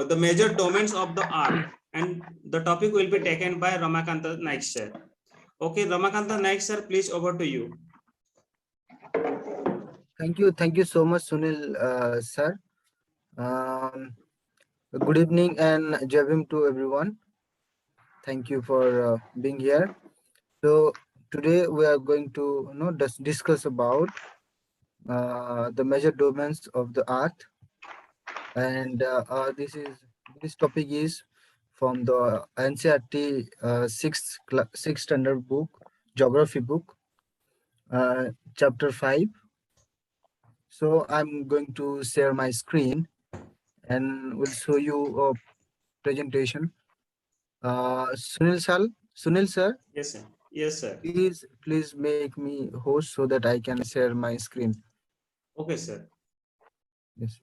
the major domains of the art, and the topic will be taken by Ramakanta Naik sir. Okay, Ramakanta Naik sir, please over to you. Thank you so much, Sunil sir. Good evening and Javim to everyone. Thank you for being here. So today we are going to discuss about the major domains of the art, and this topic is from the NCERT sixth standard book, geography book, chapter 5. So I'm going to share my screen and will show you a presentation. Sunil sir, Yes sir. Yes sir. please make me host so that I can share my screen. Okay sir. Yes.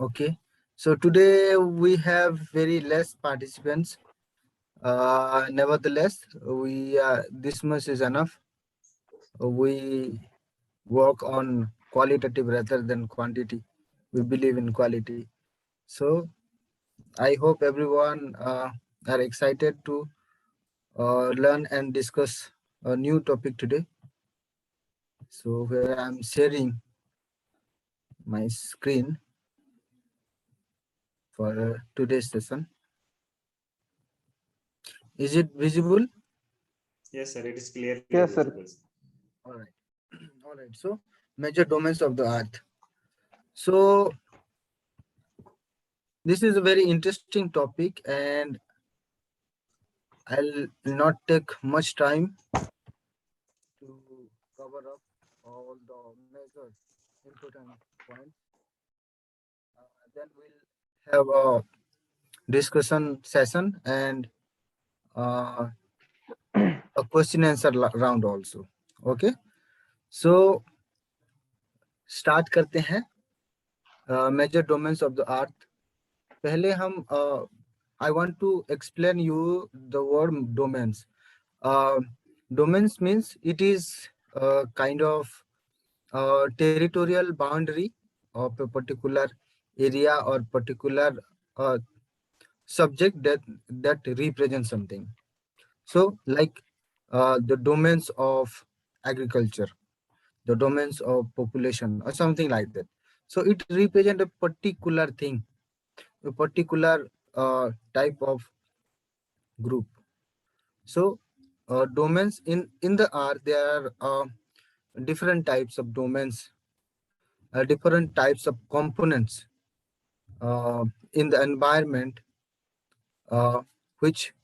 Okay. So today we have very less participants. Nevertheless, we this much is enough. We work on qualitative rather than quantity. We believe in quality. So I hope everyone are excited to learn and discuss a new topic today. So where I'm sharing my screen for today's session. Is it visible? Yes sir, it is clearly Yes, sir. visible. All right. All right. So major domains of the earth. So this is a very interesting topic, and I'll not take much time to cover up all the major important points. Then we'll have a discussion session and a question answer round also. Okay. So start करते हैं major domains of the earth. पहले हम I want to explain you the word domains. Domains means it is a kind of territorial boundary of a particular area or particular subject that represents something. So like the domains of agriculture, the domains of population or something like that. So it represents a particular thing, a particular type of group. So domains in the R, there are different types of domains, different types of components in the environment which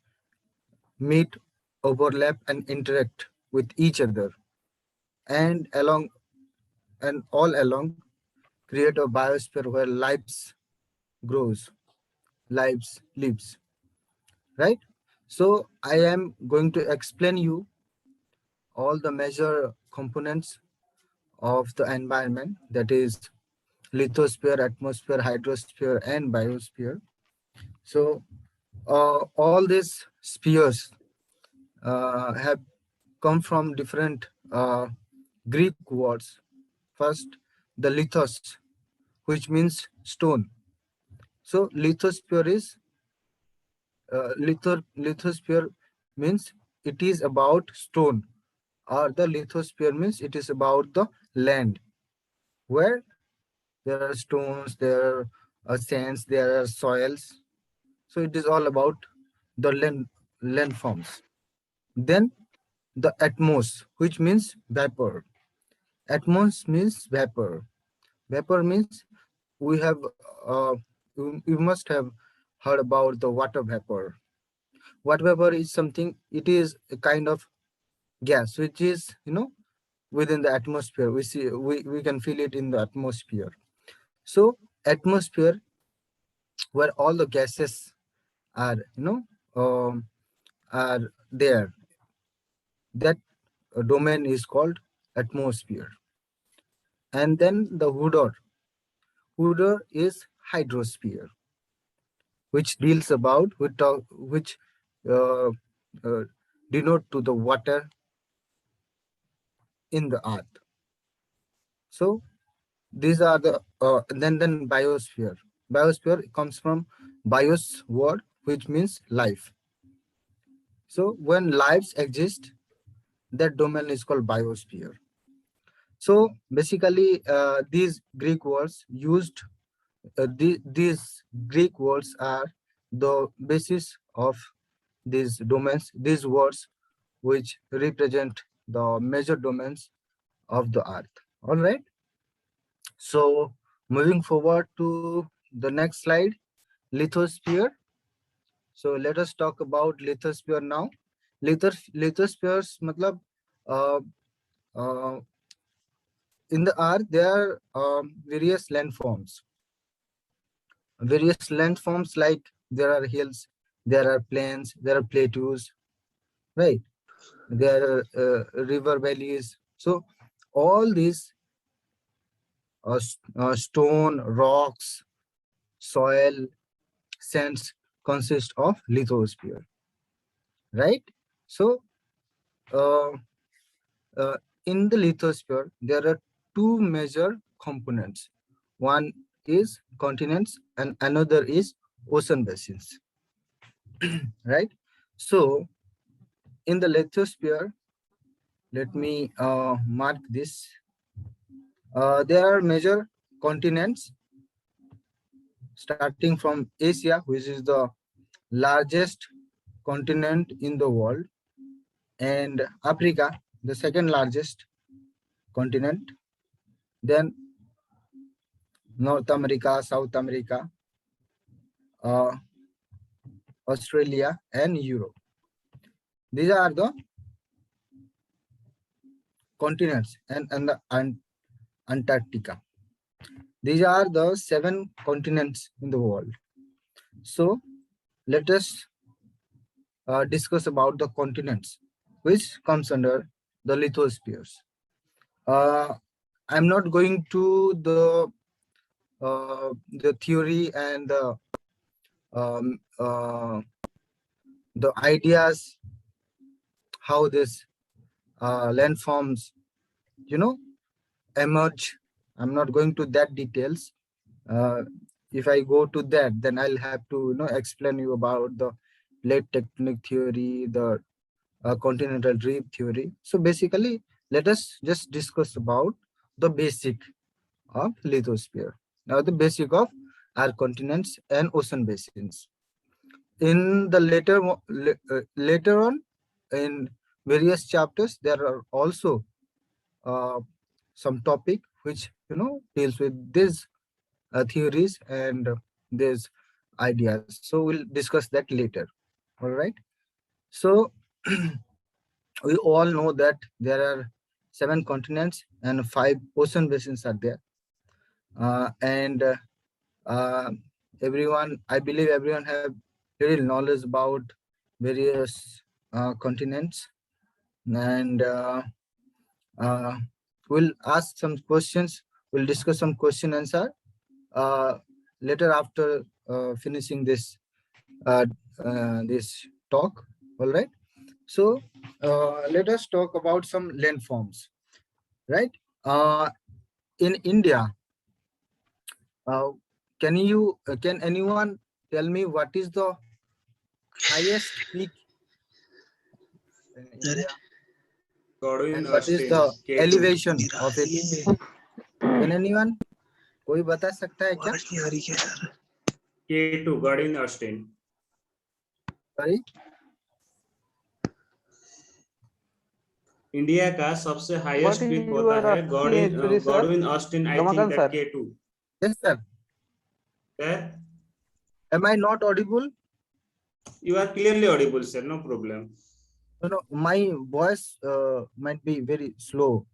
meet, overlap, and interact with each other, and all along create a biosphere where lives grows, lives lives. Right? So I am going to explain you all the major components of the environment, that is lithosphere, atmosphere, hydrosphere, and biosphere. So all these spheres have come from different Greek words. First, the lithos, which means stone. So lithosphere is lithosphere means it is about stone, or the lithosphere means it is about the land where there are stones, there are sands, there are soils. So it is all about the landforms. Then the atmos, which means vapor. Atmos means vapor. Vapor means we have you must have heard about the water vapor. Water vapor is something, it is a kind of gas which is within the atmosphere. We can feel it in the atmosphere. So atmosphere, where all the gases are are there, that domain is called atmosphere. And then the hooder is hydrosphere, which deals about which uh, uh, denote to the water in the earth. So these are the then biosphere. Biosphere comes from bios word, which means life. So when lives exist, that domain is called biosphere. So basically, these Greek words used, these Greek words are the basis of these domains, these words which represent the major domains of the earth. All right. So moving forward to the next slide, lithosphere. So let us talk about lithosphere now. Lithospheres, matlab, uh, uh, in the earth there are various landforms. Various landforms, like there are hills, there are plains, there are plateaus, right? There are river valleys. So all these stone, rocks, soil, sands consist of lithosphere, right? So uh, uh, in the lithosphere, there are two major components. One is continents and another is ocean basins, right? So in the lithosphere, let me mark this. There are major continents starting from Asia, which is the largest continent in the world, and Africa, the second largest continent, then North America, South America, uh, Australia, and Europe. These are the continents, and Antarctica. These are the 7 continents in the world. So let us discuss about the continents, which comes under the lithospheres. Uh, I'm not going to the theory and um, uh, the ideas, how this landforms, emerge. I'm not going to that details. Uh, if I go to that, then I'll have to explain you about the plate tectonic theory, the continental drift theory. So basically, let us just discuss about the basic of lithosphere. Now, the basic of our continents and ocean basins. In the later on, in various chapters, there are also uh, some topic which deals with these theories and these ideas. So we'll discuss that later. All right. So we all know that there are 7 continents and 5 ocean basins are there, and uh, I believe everyone have little knowledge about various continents, and uh, we'll ask some questions. We'll discuss some question answer uh, later after finishing this talk. All right. So let us talk about some landforms, right? In India, uh, can anyone tell me what is the highest peak in India Godwin and what is Austen, the K2. elevation of it? Can anyone? कोई बता सकता है क्या? K2, Godwin Austen. Sorry? India का सबसे highest What peak you होता are है asking actually, sir? Godwin Austen, I think Ramakant, that sir. K2. Yes, sir. Sir, Am I not audible? you are clearly audible, sir. No problem. No, my voice might be very slow.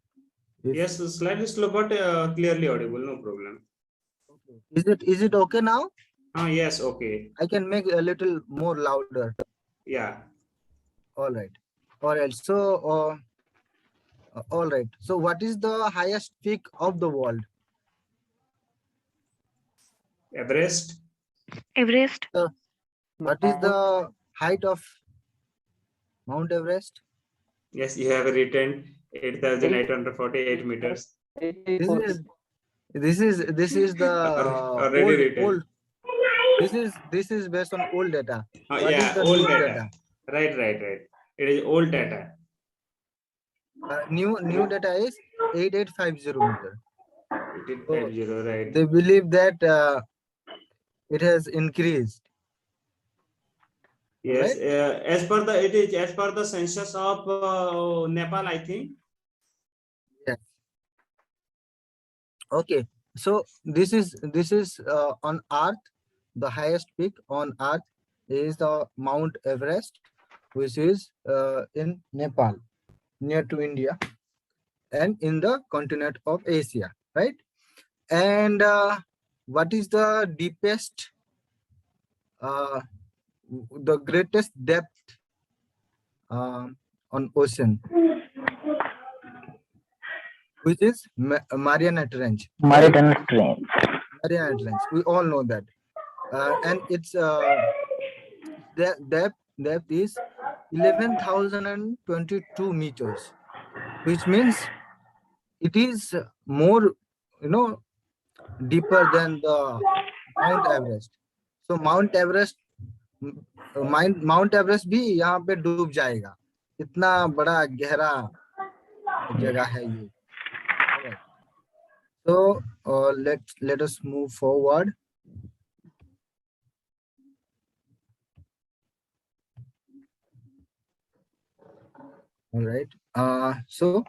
Yes, slightly slow, but clearly audible. No problem. Okay. Is it okay now? Yes, okay. I can make a little more louder. Yeah. All right. All right. So, all right. So, what is the highest peak of the world? Everest. Everest. What is the height of Mount Everest? Yes, you have written 8,848 meters. This is the Already written. old. This is based on old data. What is Yeah, the old new data. data? Right. It is old data. New data is 8850 meter. So 8850, right. they believe that it has increased, Yes, right? as per the it is as per the census of Nepal, I think. Yes. Okay. So this is on Earth. The highest peak on Earth is the Mount Everest, which is in Nepal, near to India, and in the continent of Asia, right? And what is the deepest, the greatest depth on ocean, which is Mariana Trench, right? Maritime Trench. Mariana Trench. We all know that, and its depth is 11,022 meters, which means it is more, you know, deeper than the Mount Everest. So Mount Everest भी यहाँ पे डूब जाएगा, इतना बड़ा गहरा जगह है ये. Alright. So let us move forward. All right. So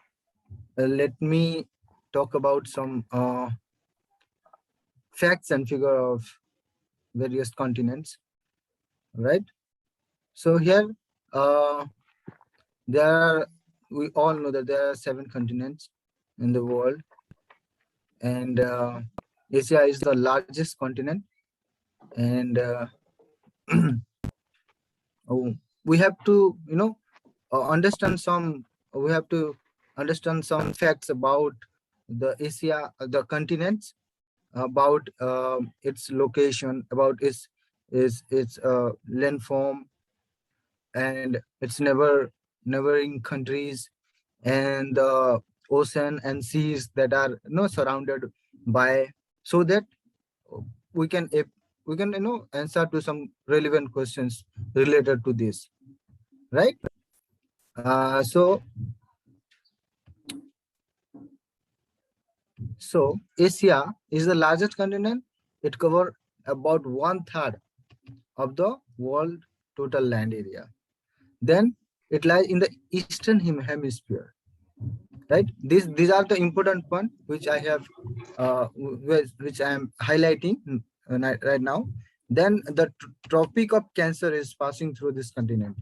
let me talk about some facts and figure of various continents. Right. So here, there are, we all know that there are 7 continents in the world, and Asia is the largest continent, and we have to, you know, understand some. We have to understand some facts about the Asia, the continents, about its location, about its landform, and its neighboring countries, and the ocean and seas that are, you know, surrounded by, so that we can, if we can, you know, answer to some relevant questions related to this, right? So Asia is the largest continent. It covers about 1/3 of the world total land area. Then it lies in the eastern hemisphere, right? These are the important point which I have, which I am highlighting right now. Then the Tropic of Cancer is passing through this continent.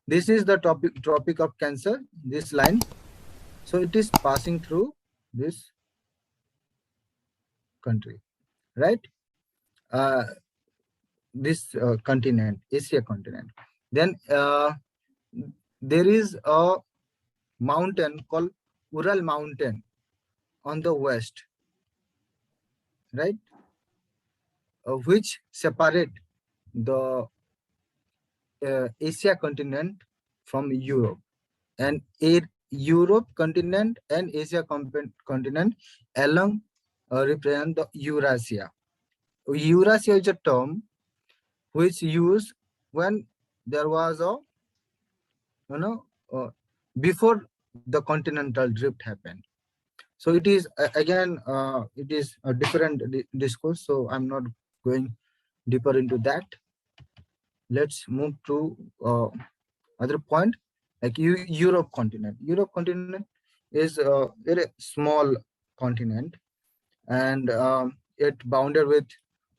This is the Tropic of Cancer, this line. So it is passing through this country, right? Uh, this continent, Asia continent. Then there is a mountain called Ural Mountain on the west, right? Which separate the Asia continent from Europe, and Europe continent and Asia continent along represent the Eurasia. Eurasia is a term which used when there was a, you know, before the continental drift happened. So it is again, it is a different discourse, so I'm not going deeper into that. Let's move to other point, like Europe continent. Europe continent is a very small continent, and it bounded with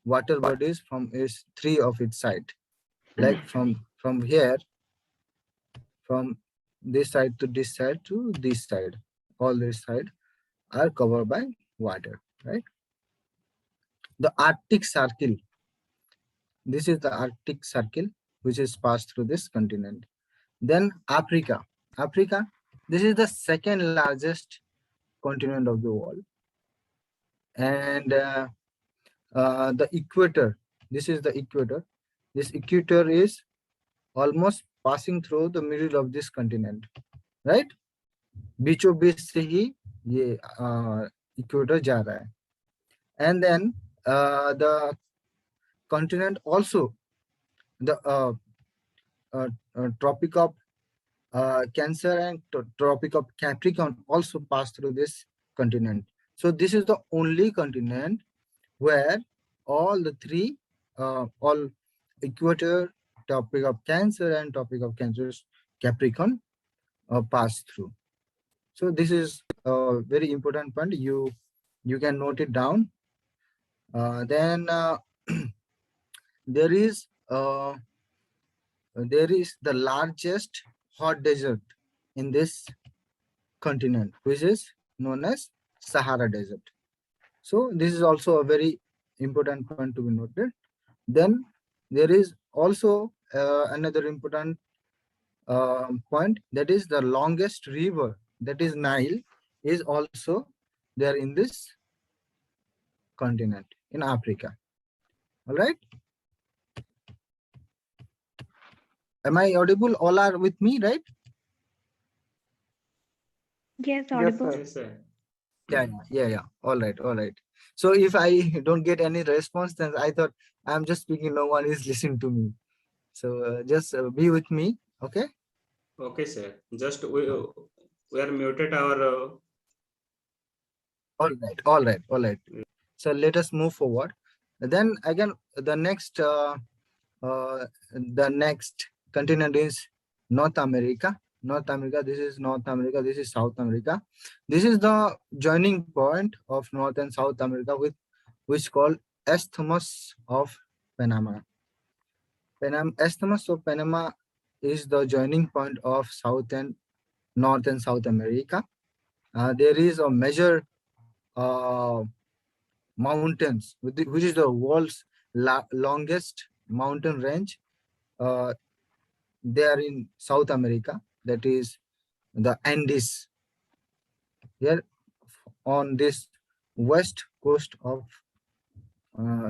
water bodies from its 3 of its side, like from here, from this side to this side to this side, all this side are covered by water, right? The Arctic Circle, this is the Arctic Circle which is passed through this continent. Then Africa, this is the second largest continent of the world, and the equator, this is the equator. This equator is almost passing through the middle of this continent, right? बीचों बीच से ही ये equator जा रहा है. And then the continent also the Tropic of Cancer and Tropic of Capricorn also pass through this continent. So this is the only continent where all the three, all equator, Tropic of Cancer and Tropic of Cancer Capricorn pass through. So this is a very important point. You can note it down. Then there is the largest hot desert in this continent, which is known as Sahara Desert. So this is also a very important point to be noted. Then there is also another important point, that is the longest river, that is Nile, is also there in this continent in Africa. All right. Am I audible? All are with me, right? Yes, Yes, audible. sir. Yes, sir. Yeah. All right. So if I don't get any response, then I thought I'm just speaking, no one is listening to me. So just be with me, okay? Okay, sir. Just we are muted our All right. So let us move forward. Then again, the next continent is North America. North America. This is North America. This is South America. This is the joining point of North and South America, with which called Isthmus of Panama. Isthmus of Panama is the joining point of North and South America. There is a major uh, mountains, which is the world's longest mountain range. Uh, there in South America, that is the Andes. Here on this west coast of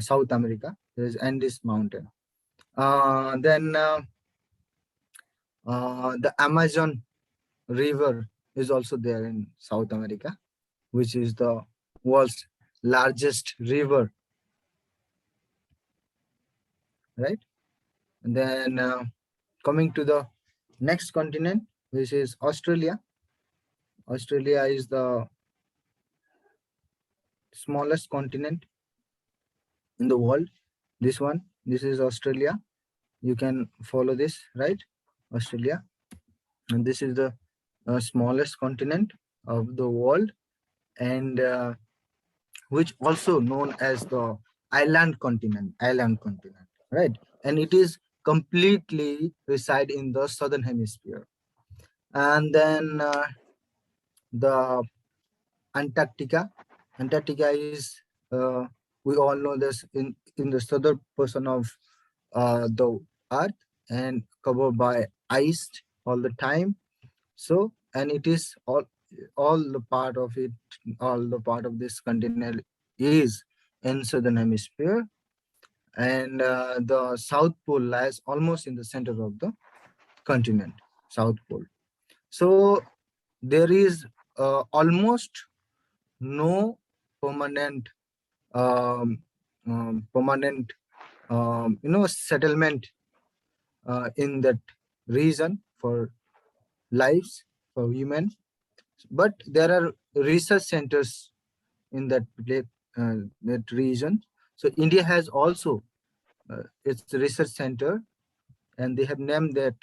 South America, there is Andes mountain. Then the Amazon River is also there in South America, which is the world's largest river, right? And then coming to the next continent, which is Australia. Australia is the smallest continent in the world. This is Australia. You can follow this, right? Australia. And this is the smallest continent of the world, and which also known as the island continent, right? And it is completely reside in the southern hemisphere. And then the Antarctica. Antarctica is we all know this in the southern portion of the earth and covered by ice all the time. So, and it is all the part of it, all the part of this continent is in southern hemisphere, and the South Pole lies almost in the center of the continent, South Pole. So there is almost no permanent permanent settlement in that region for lives for human, but there are research centers in that region. So India has also its research center, and they have named that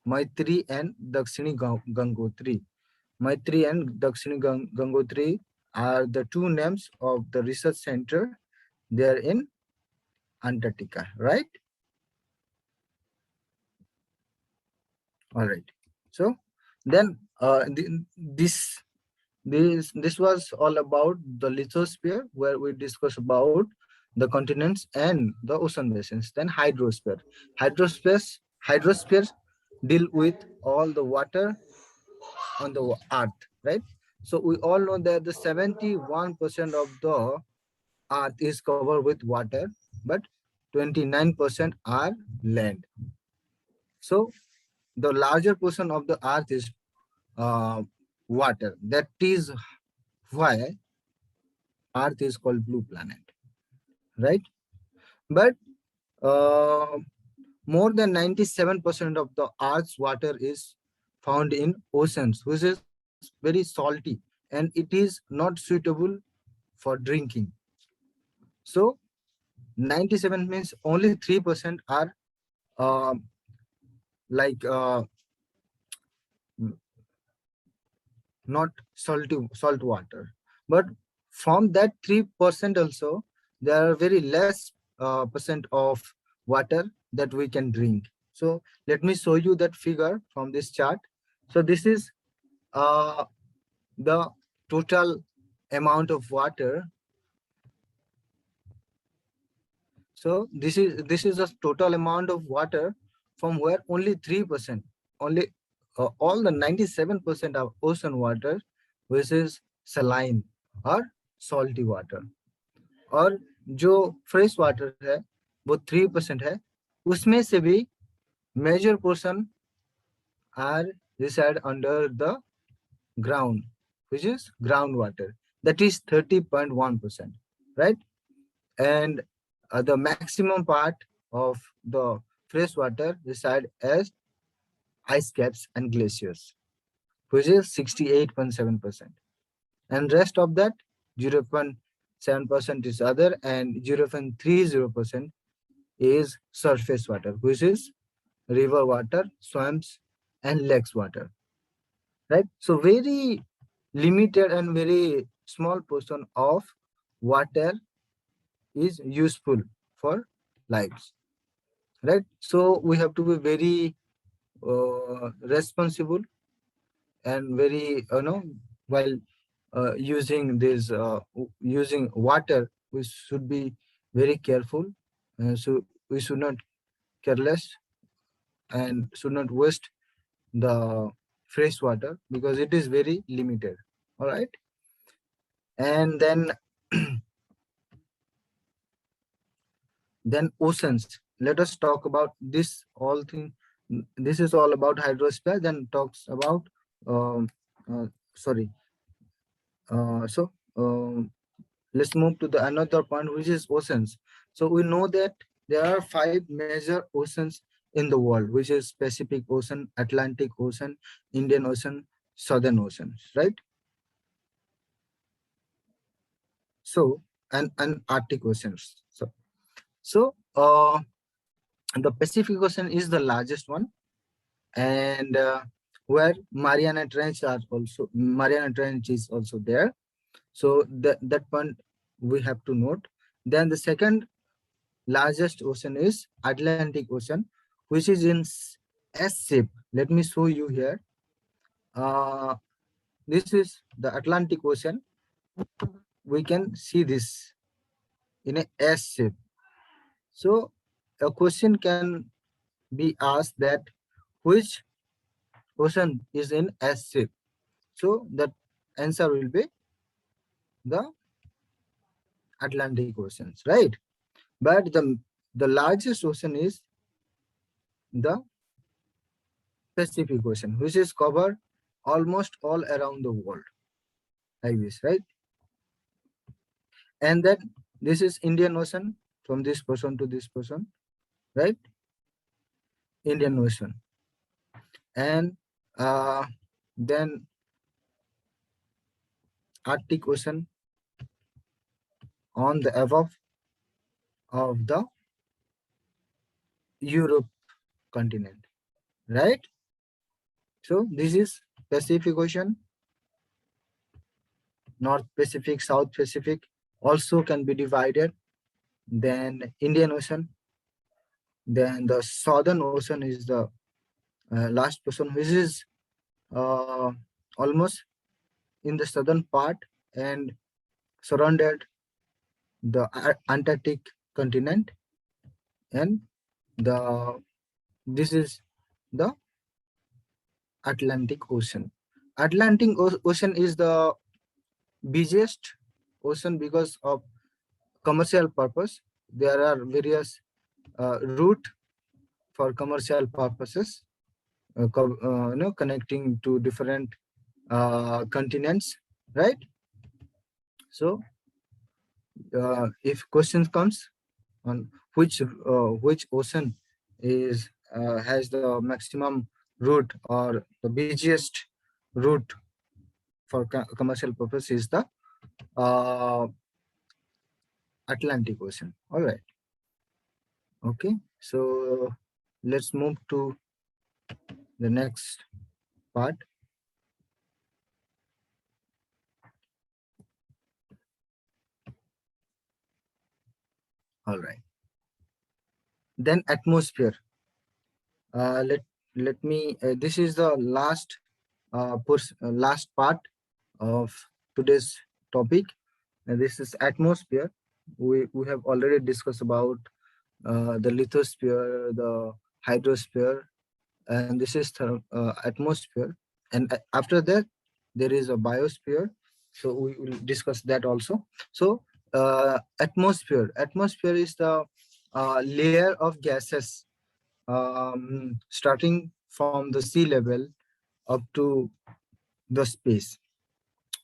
Maitri and Dakshini Gangotri. Maitri and Dakshini Gangotri are the two names of the research center there in Antarctica, right? All right. So then this was all about the lithosphere, where we discussed about the continents and the ocean basins. Then hydrosphere. Hydrospheres deal with all the water on the earth, right? So we all know that the 71% of the earth is covered with water, but 29% are land. So the larger portion of the earth is water. That is why earth is called blue planet, right? But Uh, More than 97% of the Earth's water is found in oceans, which is very salty and it is not suitable for drinking. So 97 means only 3% are uh, like not salt water. But from that 3% also, there are very less percent of water that we can drink. So let me show you that figure from this chart. So this is uh, the total amount of water. So this is the total amount of water from where only 3%, only all the 97% of ocean water, which is saline or salty water, और जो fresh water है वो 3% है, उसमें से भी major portion are reside under the ground, which is groundwater, that is 30.1%, right? And the maximum part of the fresh water reside as ice caps and glaciers, which is 68.7%. And rest of that 0.7% is other, and 0.30% is surface water, which is river water, swamps, and lakes water, right? So very limited and very small portion of water is useful for lives, right? So we have to be very responsible and very while using this using water, we should be very careful. So we should not careless and should not waste the fresh water because it is very limited. All right. And then then oceans. Let us talk about this all thing. This is all about hydrosphere, then talks about um, sorry so let's move to the another point, which is oceans. So we know that there are 5 major oceans in the world, which is Pacific Ocean, Atlantic Ocean, Indian Ocean, Southern Oceans, right? So and Arctic Oceans. So the Pacific Ocean is the largest one, and where Mariana Trench is also there. So that point we have to note. Then the second largest ocean is Atlantic Ocean, which is in S shape. Let me show you here. Uh, this is the Atlantic Ocean. We can see this in a S shape. So a question can be asked that which ocean is in S shape. So the answer will be the Atlantic Oceans, right? But the largest ocean is the Pacific Ocean, which is covered almost all around the world, like this, right? And then this is Indian Ocean, from this person to this person, right? Indian Ocean. And then Arctic Ocean on the above of the Europe continent, right? So this is Pacific Ocean, North Pacific, South Pacific also can be divided. Then Indian Ocean. Then the Southern Ocean is the last portion, which is uh, almost in the southern part and surrounded the Antarctic continent. And the this is the Atlantic Ocean. Atlantic Ocean is the busiest ocean because of commercial purpose. There are various route for commercial purposes, connecting to different continents, right? So if questions comes, on which ocean is has the maximum route, or the busiest route for commercial purpose is the uh, Atlantic Ocean. All right. Okay. So let's move to the next part. All right. Then atmosphere. Let me. This is the last part of today's topic. This is atmosphere. We have already discussed about the lithosphere, the hydrosphere, and this is the atmosphere. And after that, there is a biosphere. So we will discuss that also. So atmosphere. Atmosphere is the layer of gases starting from the sea level up to the space.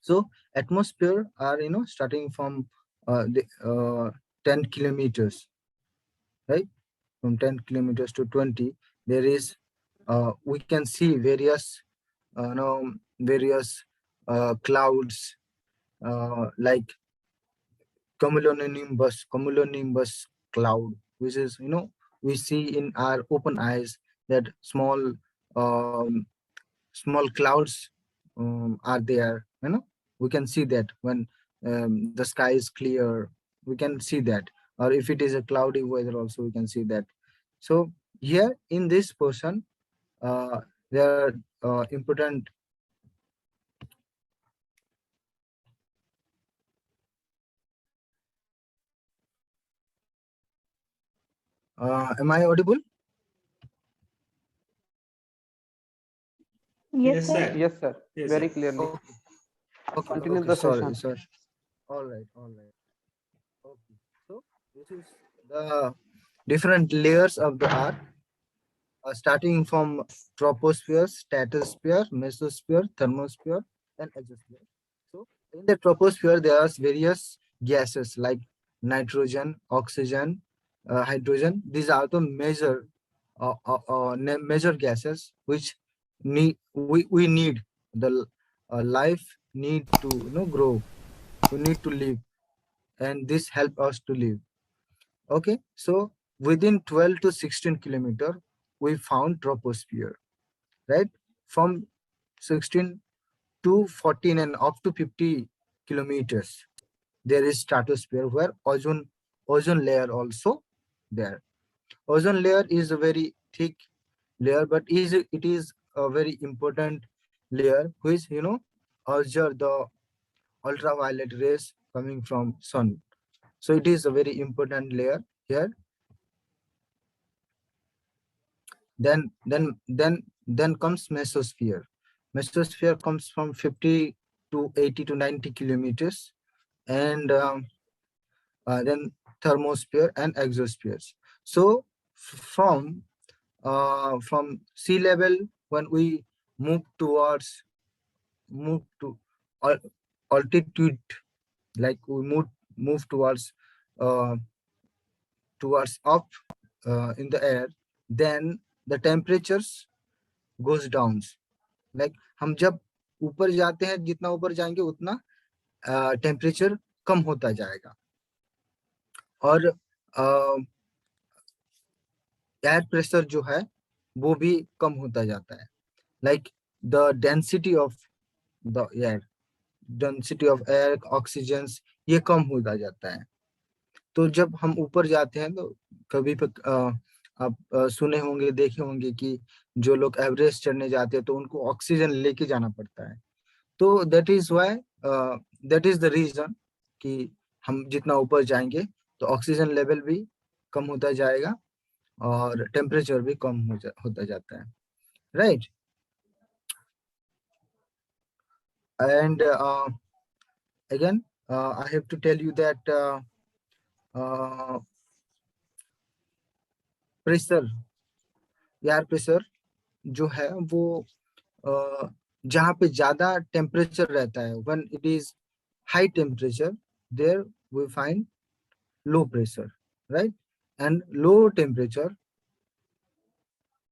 So atmosphere are starting from the 10 kilometers, right? From 10 kilometers to 20, there is we can see various clouds like cumulonimbus cloud, which is we see in our open eyes that um, small clouds are there. We can see that when the sky is clear, we can see that. Or if it is a cloudy weather, also we can see that. So here in this portion, there are important. Am I audible? Yes, Yes, sir. sir. Yes, sir. Yes, Very sir. clearly. Okay, Continue okay, the sorry, session. sorry. All right, all right. Okay. So this is the different layers of the earth, starting from troposphere, stratosphere, mesosphere, thermosphere, and exosphere. So in the troposphere, there are various gases like nitrogen, oxygen, hydrogen. These are the major gases which we need. The life need to grow. We need to live, and this help us to live. Okay, so within 12 to 16 kilometer, we found troposphere, right? From 16 to 14 and up to 50 kilometers, there is stratosphere where ozone layer also there. Ozone layer is a very thick layer, but it is a very important layer which observe the ultraviolet rays coming from sun. So it is a very important layer here. Then comes mesosphere. Mesosphere comes from 50 to 80 to 90 kilometers, and then thermosphere and exospheres. So from sea level, when we move to al- altitude, like we move uh, towards up in the air, then the temperatures goes down. Like हम जब ऊपर जाते हैं, जितना ऊपर जाएंगे उतना temperature कम होता जाएगा, और एयर प्रेशर जो है वो भी कम होता जाता है. Like the density of air oxygen ये कम होता जाता है. तो जब हम ऊपर जाते हैं तो कभी आप सुने होंगे, देखे होंगे कि जो लोग एवरेस्ट चढ़ने जाते हैं तो उनको ऑक्सीजन लेके जाना पड़ता है. तो दैट इज द रीजन कि हम जितना ऊपर जाएंगे तो ऑक्सीजन लेवल भी कम होता जाएगा और टेम्परेचर भी कम होता जाता है, right. And again I have to tell you that pressure, air pressure जो है वो जहाँ पे ज्यादा टेम्परेचर रहता है, when it is high temperature, there we find low pressure, right? and low temperature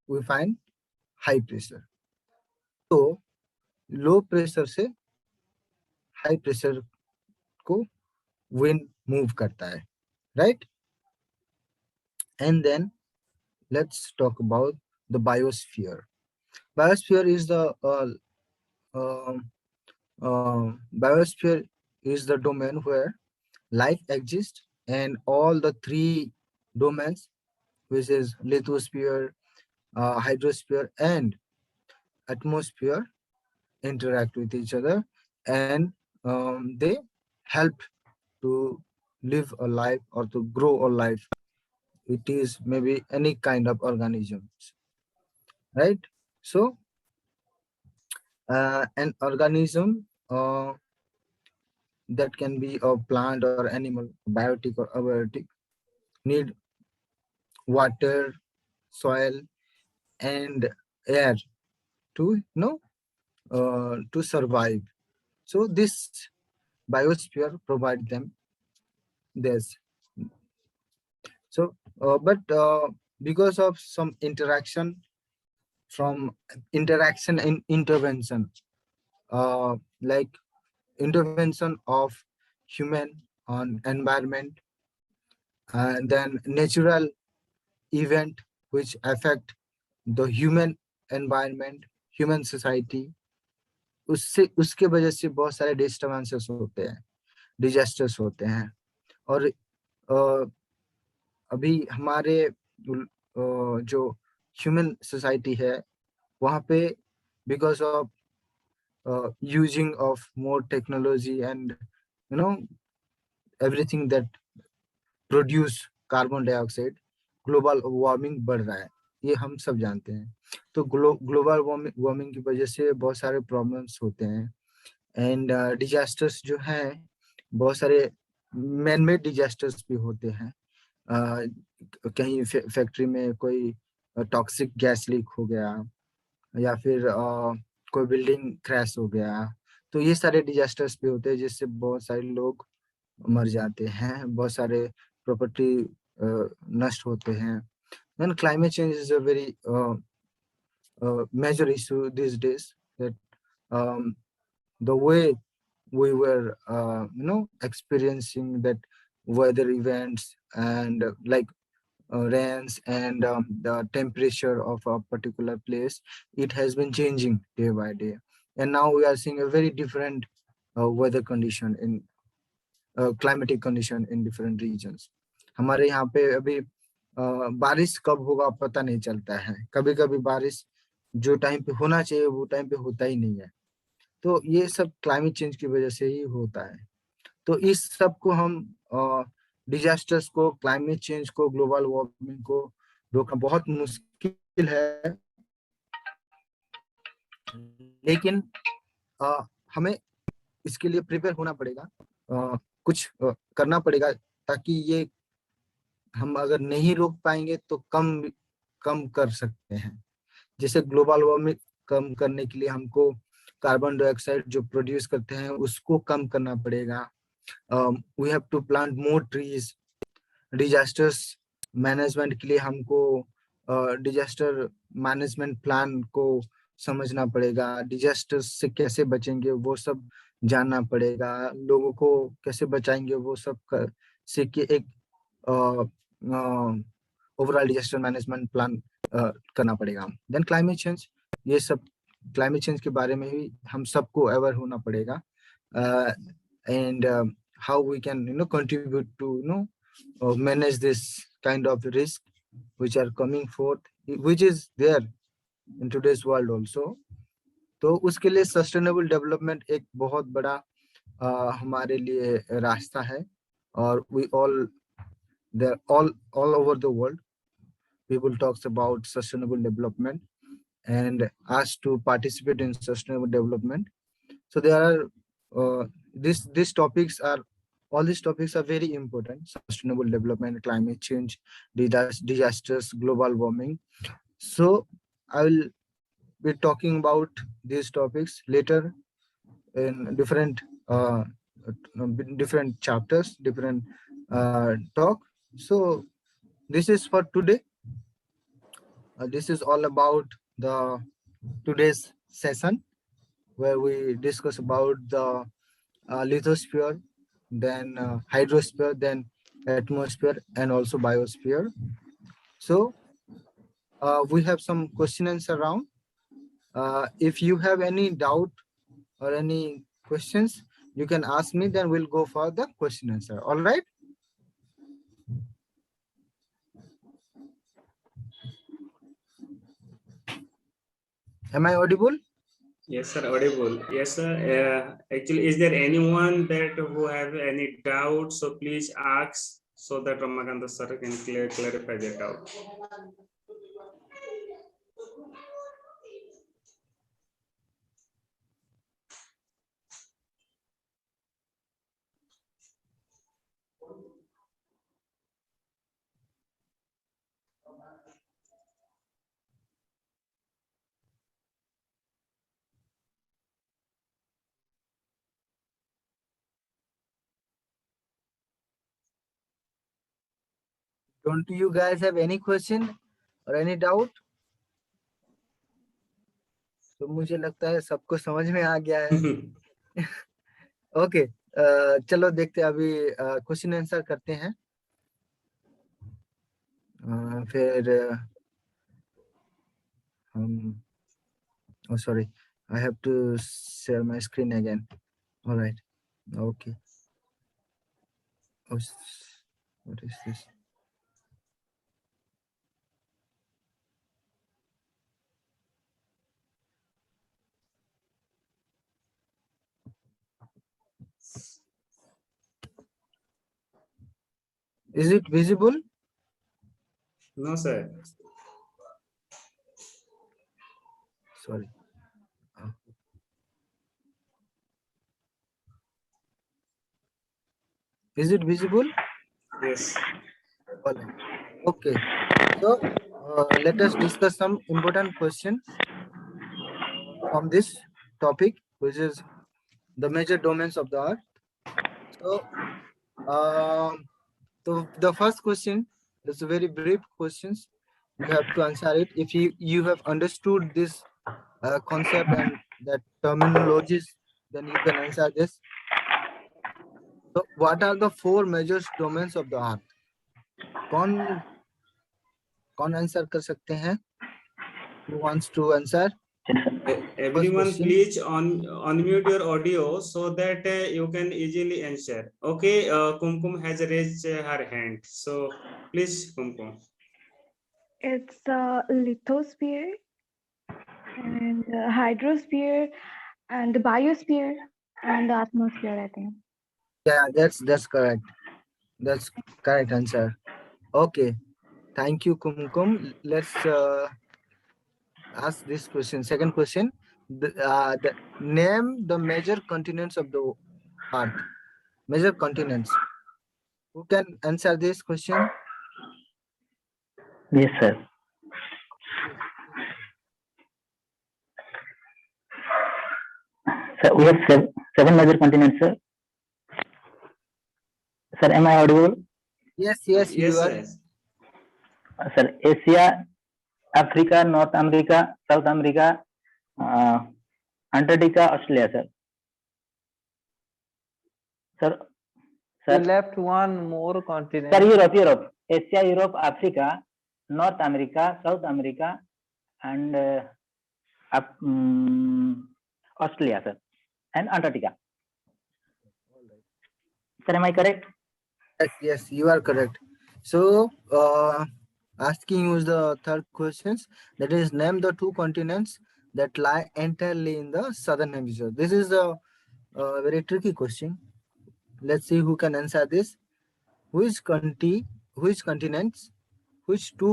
we find high pressure. तो low pressure से हाई प्रेशर को wind move करता है, right? And then let's talk about the biosphere. Biosphere is the biosphere is the domain where life exists, and all the three domains, which is lithosphere, hydrosphere, and atmosphere, interact with each other, and they help to live a life or to grow a life. It is maybe any kind of organisms, right? So an organism that can be a plant or animal, biotic or abiotic, need water, soil, and air to to survive. So this biosphere provide them this. So but because of some interaction and intervention, like intervention of human on environment, and then natural event which affect the human environment, human society, उससे उसके वजह से बहुत सारे disturbances होते हैं, disasters होते हैं. और अभी हमारे जो ह्यूमन सोसाइटी है वहाँ पे because of using of more technology and everything that produce carbon dioxide, global warming बढ़ रहा है, ये हम सब जानते हैं. तो ग्लोबल वार्मिंग की वजह से बहुत सारे प्रॉब्लम्स होते हैं. एंड डिजास्टर्स जो हैं, बहुत सारे मैन मेड डिजास्टर्स भी होते हैं. कहीं फैक्ट्री में कोई टॉक्सिक गैस लीक हो गया, या फिर कोई बिल्डिंग क्रैश हो गया, तो ये सारे डिजास्टर्स भी होते हैं जिससे बहुत सारे लोग मर जाते हैं, बहुत सारे प्रॉपर्टी नष्ट होते हैं. Then climate change is a very major issue these days, that the way we were experiencing that weather events and like rains and the temperature of a particular place, it has been changing day by day, and now we are seeing a very different weather condition in climatic condition in different regions. हमारे यहाँ पे अभी बारिश कब होगा पता नहीं चलता है. कभी कभी बारिश जो टाइम पे होना चाहिए वो टाइम पे होता ही नहीं है. तो ये सब क्लाइमेट चेंज की वजह से ही होता है. तो इस सब को हम डिजास्टर्स को, क्लाइमेट चेंज को, ग्लोबल वार्मिंग को रोकना बहुत मुश्किल है, लेकिन हमें इसके लिए प्रिपेयर होना पड़ेगा, कुछ करना पड़ेगा, ताकि ये हम अगर नहीं रोक पाएंगे तो कम कर सकते हैं. जैसे ग्लोबल वार्मिंग कम करने के लिए हमको कार्बन डाइऑक्साइड जो प्रोड्यूस करते हैं उसको कम करना पड़ेगा. We have to plant more trees. Disasters management के लिए हमको डिजास्टर मैनेजमेंट प्लान को समझना पड़ेगा. डिजास्टर्स से कैसे बचेंगे वो सब जानना पड़ेगा. लोगों को कैसे बचाएंगे वो सब से कि एक ओवरऑल डिजास्टर मैनेजमेंट प्लान करना पड़ेगा. देन क्लाइमेट चेंज, ये सब क्लाइमेट चेंज के बारे में भी हम सबको अवेयर होना पड़ेगा. And how we can contribute to manage this kind of risk which are coming forth, which is there in today's world also. तो उसके लिए सस्टेनेबल डेवलपमेंट एक बहुत बड़ा हमारे लिए रास्ता है. और we all over the world people talks about sustainable development and asked to participate in sustainable development. So there are these topics are all these topics are very important: sustainable development, climate change, disasters, global warming. So I will be talking about these topics later in different chapters, different talk. So this is for today. This is all about the today's session where we discuss about the lithosphere, then hydrosphere, then atmosphere, and also biosphere. So we have some questions around. If you have any doubt or any questions, you can ask me, then we'll go for the question answer. All right. Am I audible? Yes, sir, audible. Yes, sir. Actually, is there anyone that who have any doubt? So please ask so that Ramakanta sir can clarify their doubt. Don't you guys have any question or any doubt? तो मुझे लगता है सबको समझ में आ गया है. Okay, चलो देखते हैं अभी क्वेश्चन आंसर करते हैं. फिर हम oh sorry, I have to share my screen again. All right. Okay. Oh, what is this? Is it visible? No, sir. Sorry. Is it visible? Yes. All right. Okay. So let us discuss some important questions from this topic, which is the major domains of the Earth. So the first question is a very brief questions. You have to answer it. If you have understood this concept and that terminologies, then you can answer this. So what are the 4 major domains of the Earth? कौन answer कर सकते हैं? Who wants to answer? Everyone, please unmute your audio so that you can easily answer. Okay, Kumkum has raised her hand, so please, Kumkum. It's lithosphere and hydrosphere and the biosphere and the atmosphere, I think. Yeah, that's correct. That's correct answer. Okay, thank you, Kumkum. Let's ask this question. Second question: name the major continents of the Earth. Major continents. Who can answer this question? Yes, sir. Sir, we have 7 major continents, sir. Sir, am I audible? Yes, Yes, you are. yes. Sir, Asia, Africa, North America, South America, Antarctica, Australia, sir. We left one more continent. Sir, Europe. Asia, Europe, Africa, North America, South America, and Australia, sir, and Antarctica. Sir, am I correct? Yes, you are correct. So, asking you the third questions, that is, name the 2 continents that lie entirely in the southern hemisphere. This is a very tricky question. Let's see who can answer this. Which 2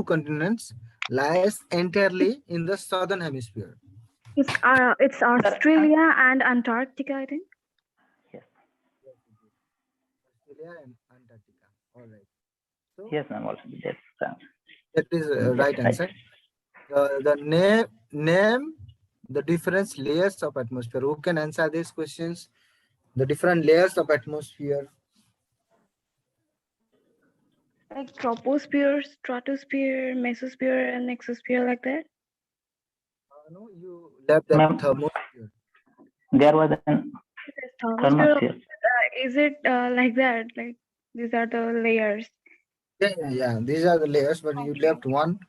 continents lies entirely in the southern hemisphere? It's Australia and Antarctica, I think. Yes. Australia and Antarctica. All right. So, Yes, ma'am. Also, yes, sir. that is right answer. The name the different layers of atmosphere. Who can answer these questions? The different layers of atmosphere. Like troposphere, stratosphere, mesosphere, and exosphere, like that? No, you left that Ma'am, thermosphere. there was an Yes, thermosphere. thermosphere. Is it like that? Like these are the layers. Yeah. These are the layers, but you Okay. left one.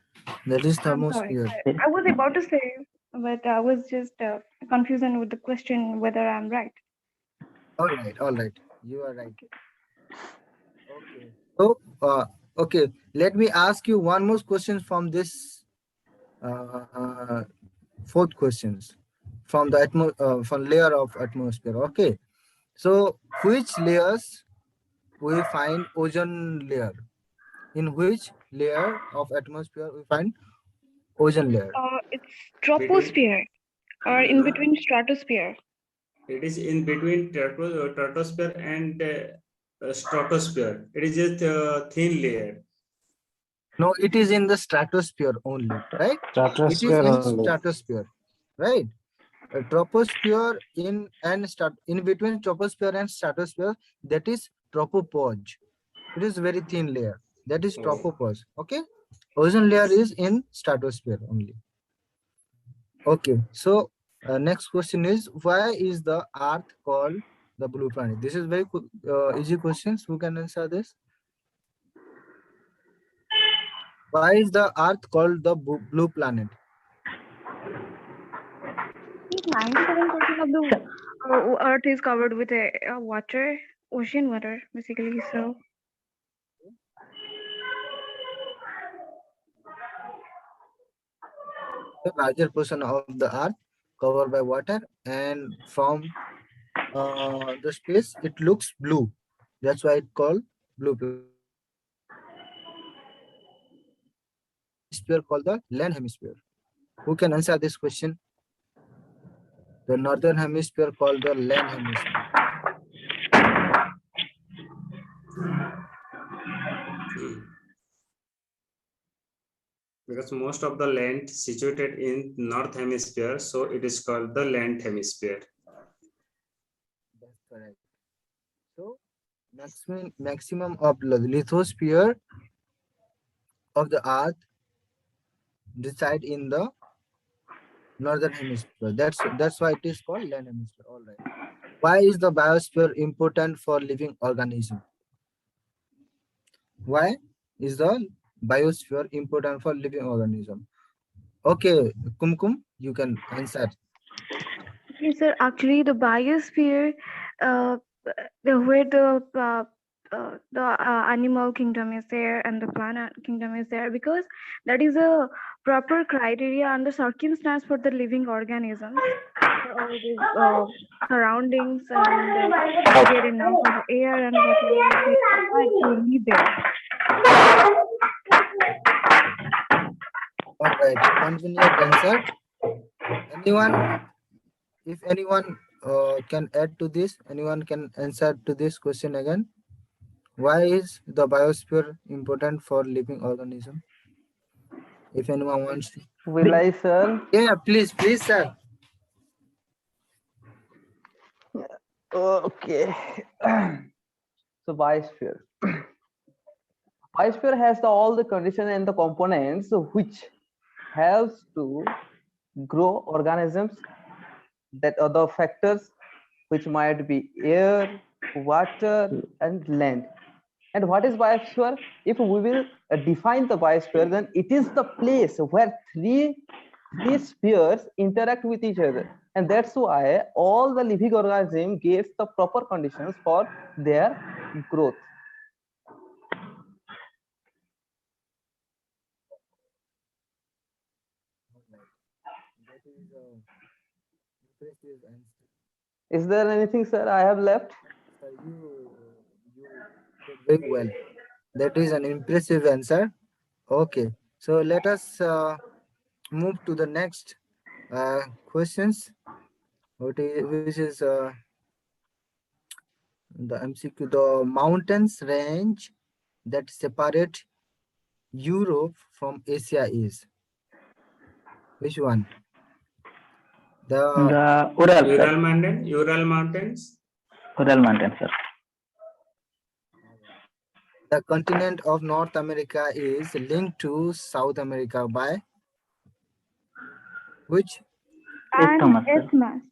That is I'm sorry. thermosphere. I was about to say, but I was just confusion with the question whether I'm right. All right. You are right. Okay. So, okay. Let me ask you one more question from this fourth questions from the from layer of atmosphere. Okay. So, which layers we find ozone layer? In which layer of atmosphere we find ozone layer? It's Between, troposphere or in no, between stratosphere. it is in between stratosphere and stratosphere. It is just a thin layer. No, it is in the stratosphere only, right? It is Stratosphere in only. stratosphere, right? Troposphere in between troposphere and stratosphere, that is tropopause. It is very thin layer. That is Oh. tropopause. Okay. Ozone layer is in stratosphere only. Okay. So next question is, why is the Earth called the blue planet? This is very easy questions. Who can answer this? Why is the Earth called the blue planet? 97% of the Earth is covered with a water, ocean water, basically. So The larger portion of the Earth covered by water, and from the space it looks blue. That's why it called blue planet. Hemisphere called the land hemisphere. Who can answer this question? The northern hemisphere called the land hemisphere. Because most of the land situated in north hemisphere, so it is called the land hemisphere. That's correct. So maximum of the lithosphere of the Earth reside in the northern hemisphere. That's why it is called land hemisphere. All right. Why is the biosphere important for living organism? Why is the biosphere important for living organism? Okay, Kumkum, you can answer. yes, sir. Actually, the biosphere, uh, where the animal kingdom is there and the plant kingdom is there, because that is a proper criteria and the circumstance for the living organisms. For all these surroundings and get enough of air and whatever they require to live there. All right, convenient answer. Anyone? If anyone can add to this, anyone can answer to this question again. Why is the biosphere important for living organism? If anyone wants to. Will I, sir? Yeah, please, sir. Okay. So biosphere. Biosphere has all the conditions and the components which helps to grow organisms, that other factors which might be air, water, and land. And what is biosphere? If we will define the biosphere, then it is the place where three spheres interact with each other, and that's why all the living organism gets the proper conditions for their growth. That is impressive answer. Is there anything, sir, I have left? Sir, you did very well. That is an impressive answer. Okay, so let us move to the next questions. Which is the MCQ, the mountains range that separate Europe from Asia is which one? The Ural, Ural sir. Mountain, Ural Mountains. Ural Mountain, sir. The continent of North America is linked to South America by which? And Isthmus, sir.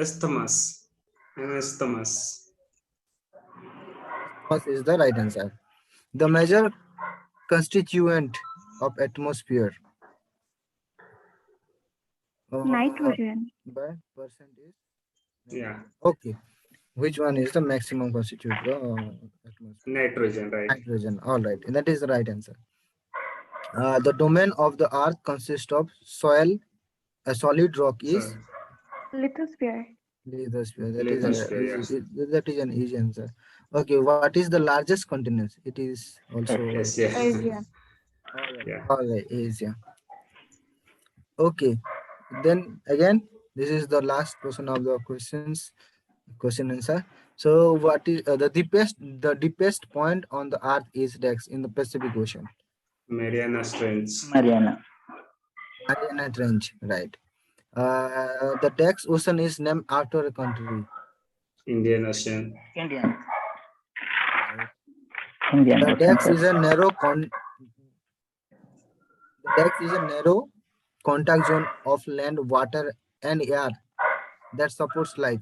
isthmus. And Isthmus. Isthmus. isthmus is the right answer. The major constituent of atmosphere Nitrogen. by percent is Yeah. okay. Which one is the maximum constitute atmosphere? Nitrogen, right? Nitrogen. All right, and that is the right answer. The domain of the Earth consists of soil. A solid rock is So, Lithosphere. lithosphere. lithosphere, yes. That is an easy answer. Okay, what is the largest continent? It is also Yes, yeah. Asia. Yeah. all right, Asia. Okay, then again, this is the last portion of the question answer. So, what is the deepest point on the Earth is Rex in the Pacific Ocean? Mariana Trench. Mariana. Mariana Trench, right? The Dex Ocean is named after a country. Indian Ocean. Indian. Right. Indian. The Ocean, Dex sir. is a narrow contact zone of land, water, and air that supports life.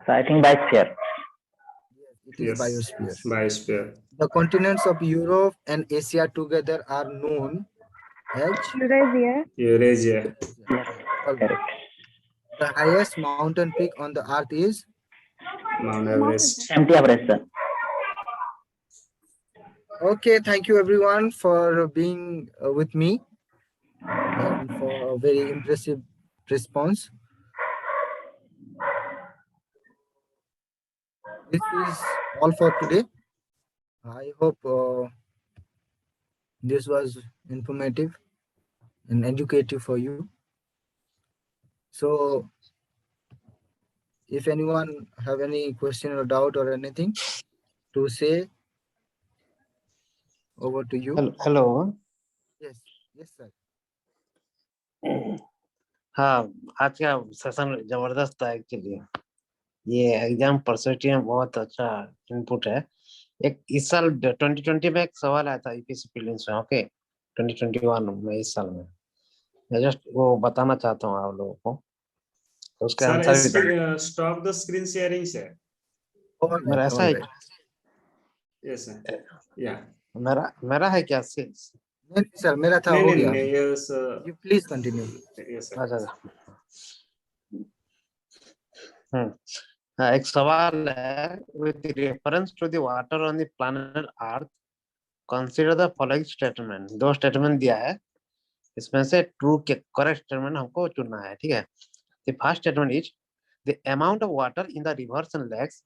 So I think biosphere. Yes, it is Yes. biosphere. Biosphere. The continents of Europe and Asia together are known as Eurasia. Eurasia. Yes, All right. correct. The highest mountain peak on the earth is Mount Everest. Empty Everest, sir. okay. Thank you everyone for being with me and for a very impressive response. This is all for today. I hope this was informative and educative for you. So, if anyone have any question or doubt or anything to say, over to you. Hello Yes, yes, sir. हाँ आज का session जबरदस्त था actually ये exam perspective में बहुत अच्छा input है एक इस साल 2020 में एक सवाल आया था यूपीएससी प्रीलिम्स में ओके 2021 में इस साल में मैं जस्ट वो बताना चाहता हूँ आप लोगों को तो उसके आंसर भी था Stop the screen sharing, sir. मेरा ऐसा है Yes, sir. Yeah. मेरा है क्या स्किल्स नहीं सर मेरा था नहीं हो नहीं गया नहीं yes, you please continue yes, sir. अच्छा हाँ एक सवाल है with reference to the water on the planet Earth consider the following statement दो स्टेटमेंट दिया है इसमें से ट्रू के करेक्ट स्टेटमेंट हमको चुनना है ठीक है the first statement is the amount of water in the rivers and lakes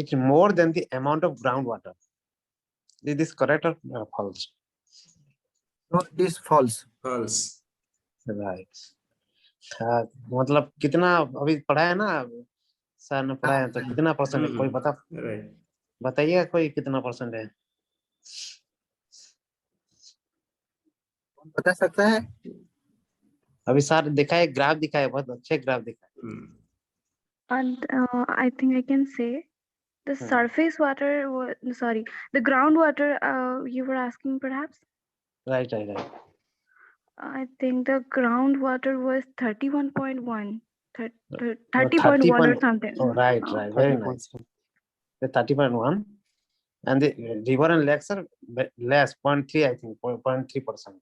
is more than the amount of groundwater is this correct or false no it is false False. right मतलब कितना अभी पढ़ा है ना sir ने पढ़ा है तो कितना परसेंट है कोई Right. बताइए कोई कितना परसेंट है बता सकता है अभी सर दिखाए ग्राफ दिखाए बहुत अच्छे ग्राफ दिखाए And I think I can say the surface water was sorry, the groundwater you were asking perhaps. Right I think the groundwater was 31.1, 30.1 or something. oh right very nice the 30.1 and the river and lakes are less 0.3 I think 0.3%